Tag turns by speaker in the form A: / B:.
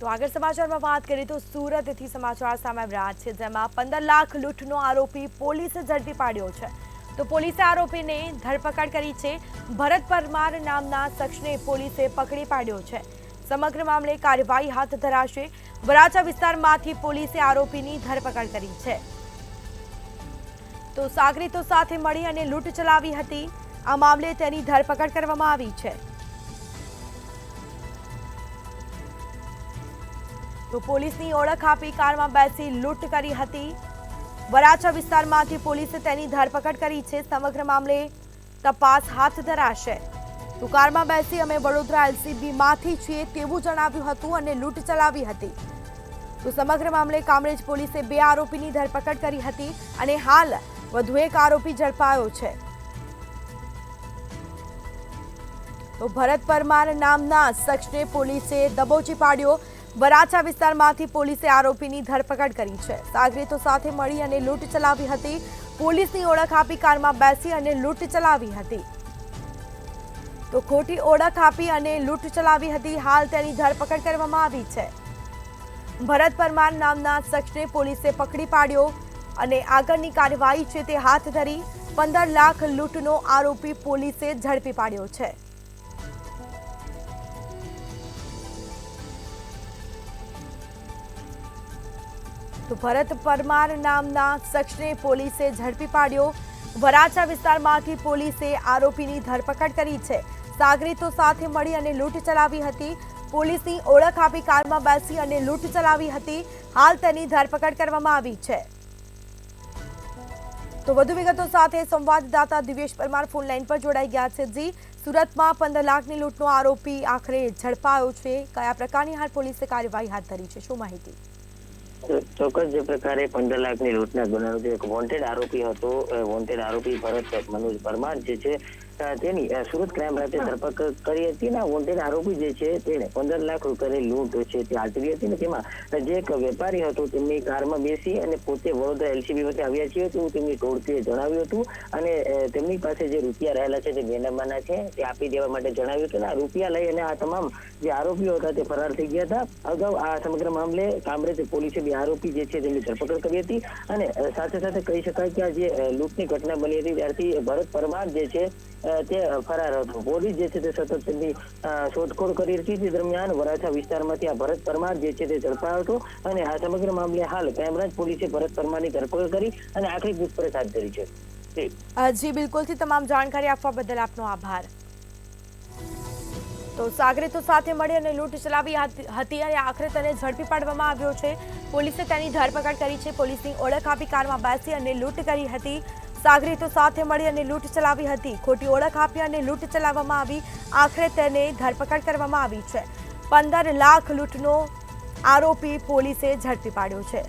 A: તો આગળ સમાચારમાં વાત કરીએ તો સુરતથી સમાચાર સામે આવ્યા છે, જેમાં 15 લાખ લૂંટનો આરોપી પોલીસે ઝડપી પાડ્યો છે। તો પોલીસે આરોપીને ધરપકડ કરી છે। ભરત પરમાર નામના શખ્સને પોલીસે પકડી પાડ્યો છે। સમગ્ર મામલે કાર્યવાહી હાથ ધરાશે। વરાછા વિસ્તારમાંથી પોલીસે આરોપીની ધરપકડ કરી છે। તો સાગરીતો સાથે મળી અને લૂંટ ચલાવી હતી। આ મામલે તેની ધરપકડ કરવામાં આવી છે। તો પોલીસની ઓળખ આપી કારમાં બેસી લૂંટ કરી હતી। વરાછા વિસ્તારમાંથી પોલીસે તેની ધરપકડ કરી છે। સમગ્ર મામલે તપાસ હાથ ધરાશે। તો કારમાં બેસી અમે વડોદરા એલસીબીમાંથી છીએ તેવું જણાવ્યું હતું અને લૂંટ ચલાવી હતી। તો સમગ્ર મામલે કામરેજ પોલીસે 2 આરોપીની ધરપકડ કરી હતી અને હાલ વધુ એક આરોપી ઝડપાયો છે। તો ભરત પરમાર નામના શખ્સને પોલીસે દબોચી પાડ્યો। વરાછા વિસ્તારમાંથી પોલીસે આરોપીની ધરપકડ કરી છે। સાગરીતો સાથે મળી અને લૂંટ ચલાવી હતી। પોલીસની ઓળખ આપી કારમાં બેસી અને લૂંટ ચલાવી હતી। તો ખોટી ઓળખ આપી અને લૂંટ ચલાવી હતી। હાલ તેની ધરપકડ કરવામાં આવી છે। ભરત પરમાર નામના શખ્સને પોલીસે પકડી પાડ્યો અને આગળની કાર્યવાહી છે તે હાથ ધરી। 15 લાખ લૂંટનો આરોપી પોલીસે ઝડપી પાડ્યો છે। તો ભરત પરમાર નામના શખ્સને પોલીસે ઝડપી પાડ્યો। વરાછા વિસ્તારમાંથી પોલીસે આરોપીની ધરપકડ કરી છે। સાગરીતો સાથે મળી અને લૂંટ ચલાવી હતી। પોલીસની ઓળખ આપી કારમાં બેસી અને લૂંટ ચલાવી હતી। હાલ તેની ધરપકડ કરવામાં આવી છે। તો વધુ વિગતો સાથે સંવાદદાતા દિવ્યેશ પરમાર ફોન લાઈન પર જોડાઈ ગયા છે। જી, સુરતમાં 15 લાખની લૂંટનો આરોપી આખરે ઝડપાયો છે। કયા પ્રકારની હાલ પોલીસે કાર્યવાહી હાથ ધરી છે, શું માહિતી?
B: ચોક્કસ જે પ્રકારે 15 લાખની લૂંટના ગુનાનો જે એક વોન્ટેડ આરોપી હતો, વોન્ટેડ આરોપી ભરત મનોજ પરમાર જે છે તેની સુરત ક્રાઇમ બ્રાન્ચે ધરપકડ કરી હતી। ને વોન્ટેડ આરોપી જે છે તેને 15 લાખ રૂપિયાની લૂંટ છે તે આચરી હતી। ને તેમાં જે એક વેપારી હતો તેમની કારમાં બેસી અને પોતે વડોદરા એલસીબીમાંથી આવ્યા છીએ તેવું તેમની ટોળકીએ જણાવ્યું હતું અને તેમની પાસે જે રૂપિયા રહેલા છે તે બેનામાના છે તે આપી દેવા માટે જણાવ્યું હતું। આ રૂપિયા લઈ અને આ તમામ જે આરોપીઓ હતા તે ફરાર થઈ ગયા હતા। અગાઉ આ સમગ્ર મામલે કામરેજ પોલીસે 2 આરોપી જે છે તેમની ધરપકડ કરી હતી અને સાથે સાથે કહી શકાય કે આ જે લૂંટની ઘટના બની હતી ત્યારથી ભરત પરમાર જે છે તે ફરાર હતો। પોલીસ જે છે તે સતત તેમની શોધખોળ કરી હતી। તે દરમિયાન વરાછા વિસ્તારમાંથી આ ભરત પરમાર જે છે તે ઝડપાયો હતો અને આ સમગ્ર મામલે હાલ ક્રાઇમ બ્રાન્ચ પોલીસે ભરત પરમારની ધરપકડ કરી અને આખરી પૂછપરછ હાથ ધરી છે।
A: જી બિલકુલથી તમામ જાણકારી આપવા બદલ આપનો આભાર। તો સાગરીતો સાથે મળી અને લૂંટ ચલાવી હતી અને આખરે તેને ઝડપી પાડવામાં આવ્યો છે। પોલીસે તેની ધરપકડ કરી છે। પોલીસની ઓળખ આપી કારમાં બેસી અને લૂંટ કરી હતી। સાગરીતો સાથે મળી અને લૂંટ ચલાવી હતી। ખોટી ઓળખ આપી અને લૂંટ ચલાવવામાં આવી। આખરે તેને ધરપકડ કરવામાં આવી છે। 15 લાખ લૂંટનો આરોપી પોલીસે ઝડપી પાડ્યો છે।